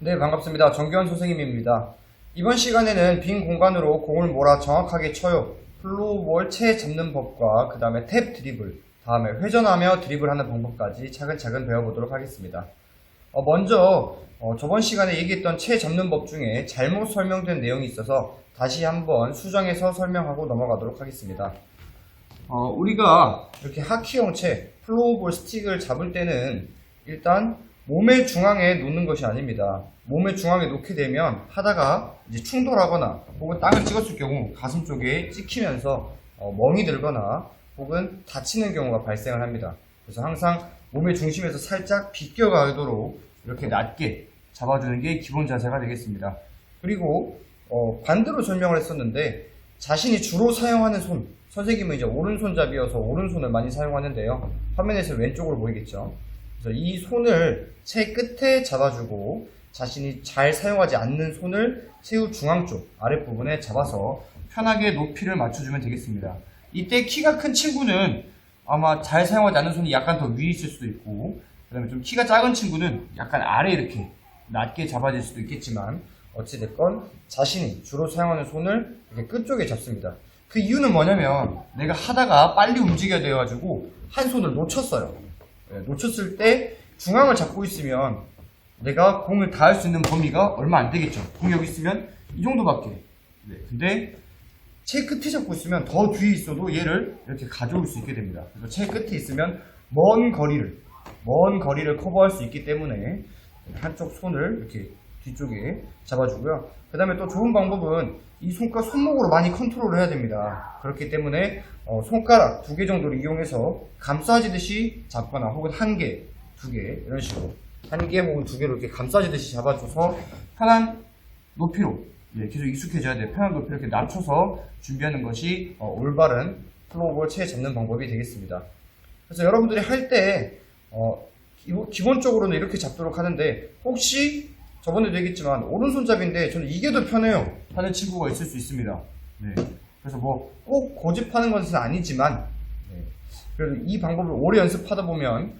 네, 반갑습니다. 정규현 선생님입니다. 이번 시간에는 빈 공간으로 공을 몰아 정확하게 쳐요. 플로우볼 채 잡는 법과 그 다음에 탭 드리블, 다음에 회전하며 드리블하는 방법까지 차근차근 배워보도록 하겠습니다. 먼저 저번 시간에 얘기했던 채 잡는 법 중에 잘못 설명된 내용이 있어서 다시 한번 수정해서 설명하고 넘어가도록 하겠습니다. 우리가 이렇게 하키형 채, 플로우볼 스틱을 잡을 때는 일단 몸의 중앙에 놓는 것이 아닙니다. 몸의 중앙에 놓게 되면 하다가 이제 충돌하거나 혹은 땅을 찍었을 경우 가슴 쪽에 찍히면서 멍이 들거나 혹은 다치는 경우가 발생을 합니다. 그래서 항상 몸의 중심에서 살짝 비껴가도록 이렇게 낮게 잡아주는 게 기본 자세가 되겠습니다. 그리고 반대로 설명을 했었는데 자신이 주로 사용하는 손, 선생님은 이제 오른손잡이여서 오른손을 많이 사용하는데요. 화면에서 왼쪽으로 보이겠죠. 그래서 이 손을 채 끝에 잡아주고 자신이 잘 사용하지 않는 손을 채우 중앙 쪽 아랫부분에 잡아서 편하게 높이를 맞춰주면 되겠습니다. 이때 키가 큰 친구는 아마 잘 사용하지 않는 손이 약간 더 위에 있을 수도 있고, 그 다음에 좀 키가 작은 친구는 약간 아래 이렇게 낮게 잡아질 수도 있겠지만, 어찌됐건 자신이 주로 사용하는 손을 이렇게 끝쪽에 잡습니다. 그 이유는 뭐냐면 내가 하다가 빨리 움직여야 돼가지고 한 손을 놓쳤어요. 놓쳤을 때 중앙을 잡고 있으면 내가 공을 닿을 수 있는 범위가 얼마 안 되겠죠. 공이 여기 있으면 이 정도밖에. 근데 채 끝에 잡고 있으면 더 뒤에 있어도 얘를 이렇게 가져올 수 있게 됩니다. 그래서 채 끝에 있으면 먼 거리를 커버할 수 있기 때문에 한쪽 손을 이렇게 뒤쪽에 잡아주고요. 그 다음에 또 좋은 방법은 이 손목으로 많이 컨트롤을 해야 됩니다. 그렇기 때문에 손가락 2개 정도를 이용해서 감싸지듯이 잡거나 혹은 1개, 2개 이런 식으로 1개 혹은 2개로 이렇게 감싸지듯이 잡아줘서 편한 높이로 계속 익숙해져야 돼요. 편한 높이로 이렇게 낮춰서 준비하는 것이 올바른 플로우볼 채 잡는 방법이 되겠습니다. 그래서 여러분들이 할 때 기본적으로는 이렇게 잡도록 하는데 혹시 저번에도 얘기했지만 오른손잡이인데 저는 이게 더 편해요 하는 친구가 있을 수 있습니다. 그래서 뭐 꼭 고집하는 것은 아니지만 그래도 이 방법을 오래 연습하다 보면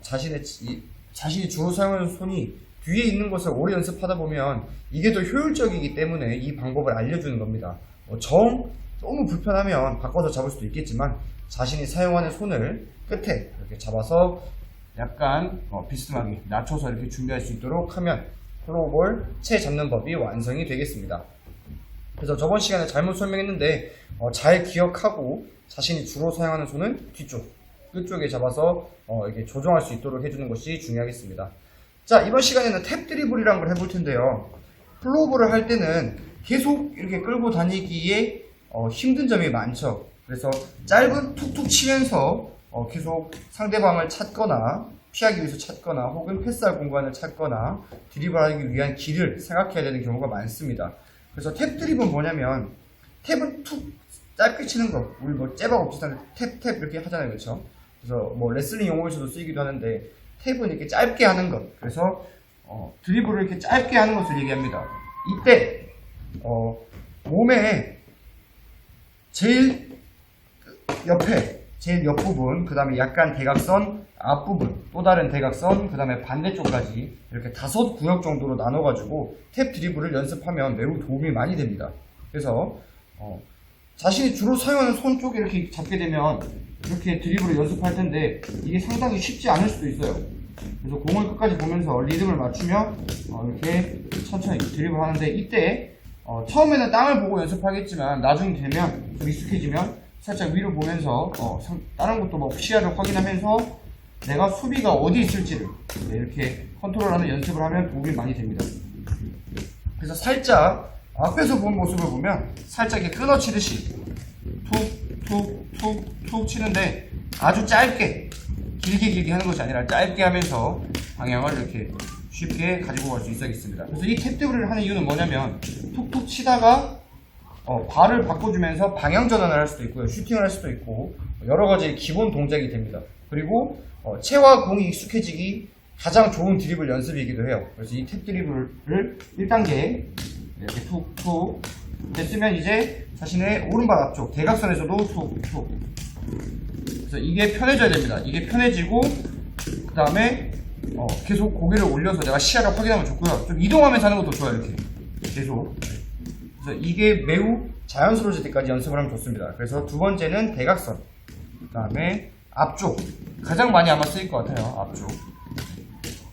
자신이 주로 사용하는 손이 뒤에 있는 것을 오래 연습하다 보면 이게 더 효율적이기 때문에 이 방법을 알려주는 겁니다. 너무 불편하면 바꿔서 잡을 수도 있겠지만 자신이 사용하는 손을 끝에 이렇게 잡아서 약간 비스듬하게 낮춰서 이렇게 준비할 수 있도록 하면 플로우볼 채 잡는 법이 완성이 되겠습니다. 그래서 저번 시간에 잘못 설명했는데 잘 기억하고 자신이 주로 사용하는 손은 뒤쪽, 끝쪽에 잡아서 이렇게 조정할 수 있도록 해주는 것이 중요하겠습니다. 자, 이번 시간에는 탭 드리블이라는 걸 해볼 텐데요. 플로우볼을 할 때는 계속 이렇게 끌고 다니기에 힘든 점이 많죠. 그래서 짧은 툭툭 치면서 계속 상대방을 찾거나 피하기 위해서 찾거나 혹은 패스할 공간을 찾거나 드리블하기 위한 길을 생각해야 되는 경우가 많습니다. 그래서 탭 드리블은 뭐냐면 탭은 툭 짧게 치는 거, 우리 뭐 잽하고 비슷한 탭 이렇게 하잖아요, 그렇죠? 그래서 뭐 레슬링 용어에서도 쓰이기도 하는데 탭은 이렇게 짧게 하는 것, 그래서 드리블을 이렇게 짧게 하는 것을 얘기합니다. 이때 몸의 제일 옆부분, 그 다음에 약간 대각선 앞부분, 또 다른 대각선, 그 다음에 반대쪽까지 이렇게 5구역 정도로 나눠가지고 탭 드리블을 연습하면 매우 도움이 많이 됩니다. 그래서 자신이 주로 사용하는 손 쪽에 이렇게 잡게 되면 이렇게 드리블을 연습할 텐데 이게 상당히 쉽지 않을 수도 있어요. 그래서 공을 끝까지 보면서 리듬을 맞추며 이렇게 천천히 드리블을 하는데 이때 처음에는 땅을 보고 연습하겠지만 나중에 되면 좀 익숙해지면 살짝 위로 보면서 다른 것도 뭐 시야를 확인하면서 내가 수비가 어디 있을지를 이렇게 컨트롤하는 연습을 하면 도움이 많이 됩니다. 그래서 살짝 앞에서 본 모습을 보면 살짝 이렇게 끊어치듯이 툭툭툭툭 치는데 아주 짧게 길게 하는 것이 아니라 짧게 하면서 방향을 이렇게 쉽게 가지고 갈 수 있어야겠습니다. 그래서 이 탭 드리블을 하는 이유는 뭐냐면 툭툭 치다가 발을 바꿔주면서 방향 전환을 할 수도 있고요, 슈팅을 할 수도 있고 여러 가지 기본 동작이 됩니다. 그리고 채와 공이 익숙해지기 가장 좋은 드리블 연습이기도 해요. 그래서 이 탭 드리블을 1단계 이렇게 툭툭 됐으면 이제 자신의 오른발 앞쪽 대각선에서도 툭툭, 그래서 이게 편해져야 됩니다. 이게 편해지고 그 다음에 계속 고개를 올려서 내가 시야를 확인하면 좋고요. 좀 이동하면서 하는 것도 좋아요. 이렇게 계속. 그래서 이게 매우 자연스러워질 때까지 연습을 하면 좋습니다. 그래서 두 번째는 대각선, 그 다음에 앞쪽, 가장 많이 아마 쓰일 것 같아요. 앞쪽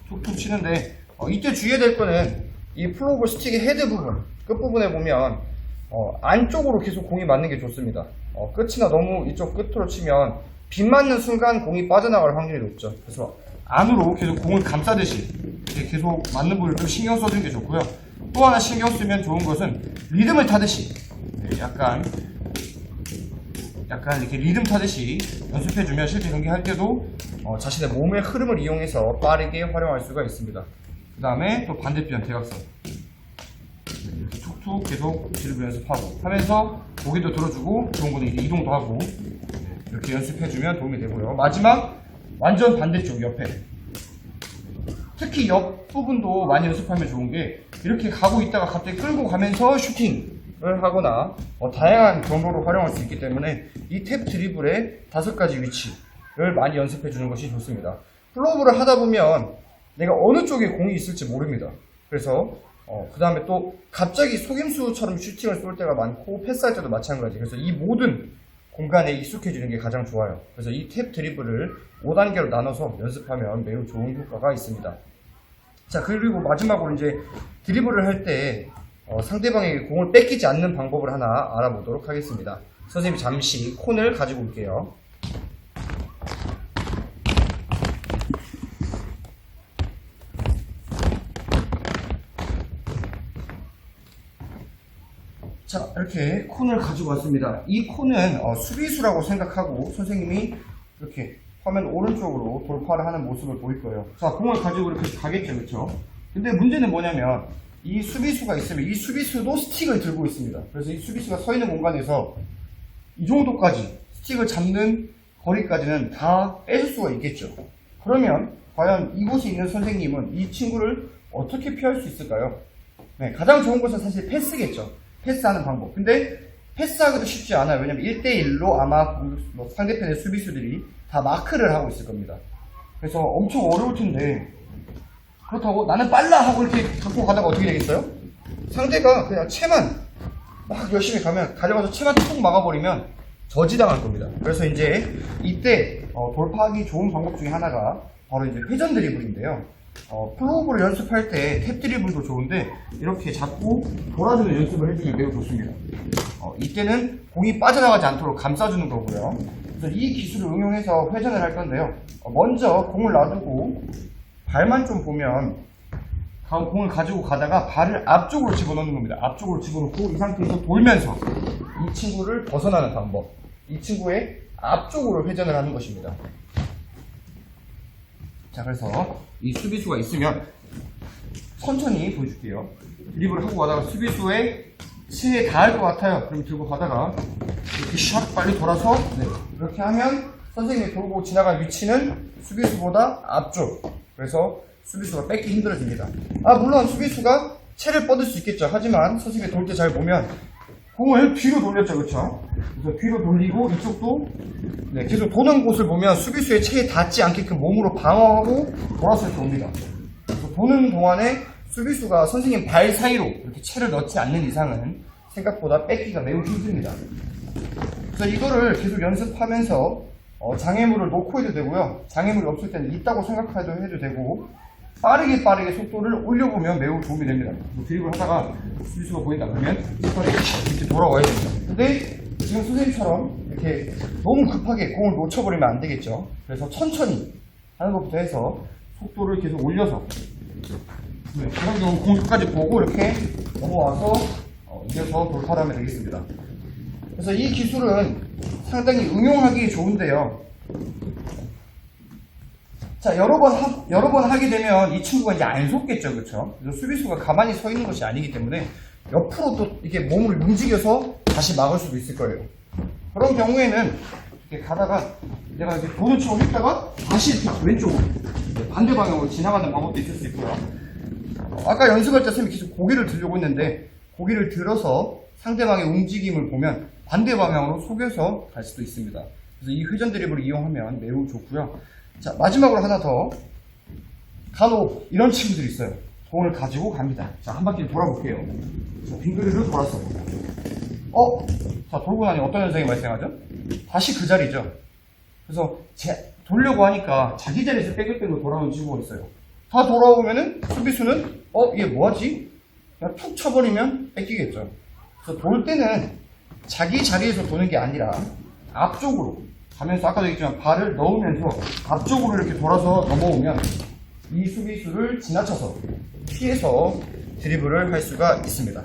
툭툭 치는데 이때 주의해야 될 거는 이 플로우볼 스틱의 헤드 부분, 끝부분에 보면 안쪽으로 계속 공이 맞는 게 좋습니다. 끝이나 너무 이쪽 끝으로 치면 빗 맞는 순간 공이 빠져나갈 확률이 높죠. 그래서 안으로 계속 공을 감싸듯이 이렇게 계속 맞는 부분을 좀 신경 써주는 게 좋고요. 또 하나 신경 쓰면 좋은 것은 리듬을 타듯이 약간 이렇게 리듬 타듯이 연습해주면 실제 경기할 때도 자신의 몸의 흐름을 이용해서 빠르게 활용할 수가 있습니다. 그 다음에 또 반대편 대각선 이렇게 툭툭 계속 드리블 연습하고 하면서 고개도 들어주고 좋은 거는 이제 이동도 하고 이렇게 연습해주면 도움이 되고요. 마지막 완전 반대쪽 옆에, 특히 옆 부분도 많이 연습하면 좋은 게 이렇게 가고 있다가 갑자기 끌고 가면서 슈팅을 하거나 다양한 경로로 활용할 수 있기 때문에 이 탭 드리블의 5가지 위치를 많이 연습해 주는 것이 좋습니다. 플로우볼을 하다 보면 내가 어느 쪽에 공이 있을지 모릅니다. 그래서 그 다음에 또 갑자기 속임수처럼 슈팅을 쏠 때가 많고 패스할 때도 마찬가지. 그래서 이 모든 공간에 익숙해지는 게 가장 좋아요. 그래서 이 탭 드리블을 5단계로 나눠서 연습하면 매우 좋은 효과가 있습니다. 자, 그리고 마지막으로 이제 드리블을 할 때 상대방에게 공을 뺏기지 않는 방법을 하나 알아보도록 하겠습니다. 선생님이 잠시 콘을 가지고 올게요. 자, 이렇게 콘을 가지고 왔습니다. 이 콘은 수비수라고 생각하고 선생님이 이렇게 화면 오른쪽으로 돌파를 하는 모습을 보일 거예요. 자, 공을 가지고 이렇게 가겠죠, 그렇죠? 근데 문제는 뭐냐면 이 수비수가 있으면 이 수비수도 스틱을 들고 있습니다. 그래서 이 수비수가 서 있는 공간에서 이 정도까지 스틱을 잡는 거리까지는 다 뺏을 수가 있겠죠. 그러면 과연 이곳에 있는 선생님은 이 친구를 어떻게 피할 수 있을까요? 네, 가장 좋은 것은 사실 패스겠죠. 패스하는 방법. 근데 패스하기도 쉽지 않아요. 왜냐면 1대1로 아마 상대편의 수비수들이 다 마크를 하고 있을 겁니다. 그래서 엄청 어려울 텐데, 그렇다고 나는 빨라 하고 이렇게 갖고 가다가 어떻게 되겠어요? 상대가 그냥 채만 막 열심히 가져가서 채만 툭 막아버리면 저지당할 겁니다. 그래서 이제 이때 돌파하기 좋은 방법 중에 하나가 바로 이제 회전 드리블인데요. 플로우볼을 연습할 때 탭 드리블도 좋은데 이렇게 잡고 돌아주는 연습을 해주면 매우 좋습니다. 이때는 공이 빠져나가지 않도록 감싸주는 거고요. 그래서 이 기술을 응용해서 회전을 할 건데요. 먼저 공을 놔두고 발만 좀 보면 공을 가지고 가다가 발을 앞쪽으로 집어넣는 겁니다. 앞쪽으로 집어넣고 이 상태에서 돌면서 이 친구를 벗어나는 방법, 이 친구의 앞쪽으로 회전을 하는 것입니다. 자, 그래서 이 수비수가 있으면 천천히 보여줄게요. 드리블을 하고 가다가 수비수의 치에 닿을 것 같아요. 그럼 들고 가다가 이렇게 샥 빨리 돌아서 이렇게 하면 선생님이 돌고 지나갈 위치는 수비수보다 앞쪽. 그래서 수비수가 뺏기 힘들어집니다. 물론 수비수가 채를 뻗을 수 있겠죠. 하지만 선생님이 돌 때 잘 보면 공을 뒤로 돌렸죠, 그렇죠? 그래서 뒤로 돌리고 이쪽도 계속 도는 곳을 보면 수비수의 체에 닿지 않게끔 몸으로 방어하고 돌아서 이렇게 옵니다. 그래서 도는 동안에 수비수가 선생님 발 사이로 이렇게 채를 넣지 않는 이상은 생각보다 뺏기가 매우 힘듭니다. 그래서 이거를 계속 연습하면서 장애물을 놓고 해도 되고요. 장애물이 없을 때는 있다고 생각해도 되고 빠르게 속도를 올려보면 매우 도움이 됩니다. 드리블 하다가 수비수가 보인다 그러면 이렇게 돌아와야 됩니다. 근데 지금 선생님처럼 이렇게 너무 급하게 공을 놓쳐버리면 안 되겠죠. 그래서 천천히 하는 것부터 해서 속도를 계속 올려서 그런 경우 공 끝까지 보고 이렇게 넘어와서 이겨서 돌파를 하면 되겠습니다. 그래서 이 기술은 상당히 응용하기 좋은데요. 자, 여러 번 하게 되면 이 친구가 이제 안 속겠죠, 그렇죠? 그래서 수비수가 가만히 서 있는 것이 아니기 때문에 옆으로 또 이렇게 몸을 움직여서 다시 막을 수도 있을 거예요. 그런 경우에는 이렇게 가다가 내가 이렇게 도는 척 했다가 다시 이렇게 왼쪽으로 반대 방향으로 지나가는 방법도 있을 수 있고요. 아까 연습할 때 선생님이 계속 고개를 들려고 했는데 고개를 들어서 상대방의 움직임을 보면 반대 방향으로 속여서 갈 수도 있습니다. 그래서 이 회전 드리블을 이용하면 매우 좋고요. 자, 마지막으로 하나 더. 간혹 이런 친구들이 있어요. 공을 가지고 갑니다. 자, 한 바퀴 돌아볼게요. 자, 빙그리를 돌았어. 자, 돌고 나니 어떤 현상이 발생하죠? 다시 그 자리죠. 그래서 돌려고 하니까 자기 자리에서 뺑글뺑글 돌아오는 친구가 있어요. 다 돌아오면은 수비수는 이게 뭐하지? 그냥 툭 쳐버리면 뺏기겠죠. 그래서 돌 때는 자기 자리에서 도는 게 아니라 앞쪽으로 가면서 아까도 얘기했지만 발을 넣으면서 앞쪽으로 이렇게 돌아서 넘어오면 이 수비수를 지나쳐서 피해서 드리블을 할 수가 있습니다.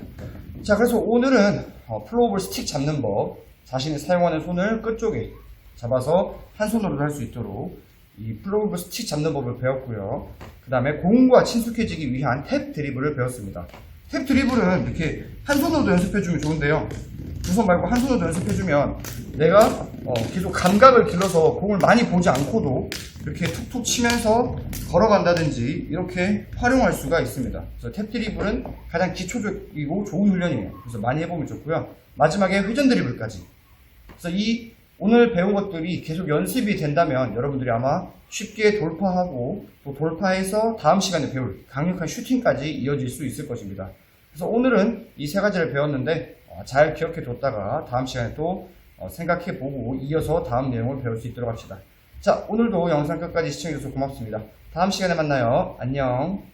자, 그래서 오늘은 플로우볼 스틱 잡는 법, 자신이 사용하는 손을 끝쪽에 잡아서 한 손으로 할 수 있도록 이 플로우볼 스틱 잡는 법을 배웠고요. 그 다음에 공과 친숙해지기 위한 탭 드리블을 배웠습니다. 탭 드리블은 이렇게 한 손으로도 연습해주면 좋은데요. 두 손 말고 한 손으로도 연습해주면 내가 계속 감각을 길러서 공을 많이 보지 않고도 이렇게 툭툭 치면서 걸어간다든지 이렇게 활용할 수가 있습니다. 그래서 탭 드리블은 가장 기초적이고 좋은 훈련이에요. 그래서 많이 해보면 좋고요. 마지막에 회전 드리블까지. 그래서 오늘 배운 것들이 계속 연습이 된다면 여러분들이 아마 쉽게 돌파하고 또 돌파해서 다음 시간에 배울 강력한 슈팅까지 이어질 수 있을 것입니다. 그래서 오늘은 이 세 가지를 배웠는데 잘 기억해 뒀다가 다음 시간에 또 생각해 보고 이어서 다음 내용을 배울 수 있도록 합시다. 자, 오늘도 영상 끝까지 시청해 주셔서 고맙습니다. 다음 시간에 만나요. 안녕.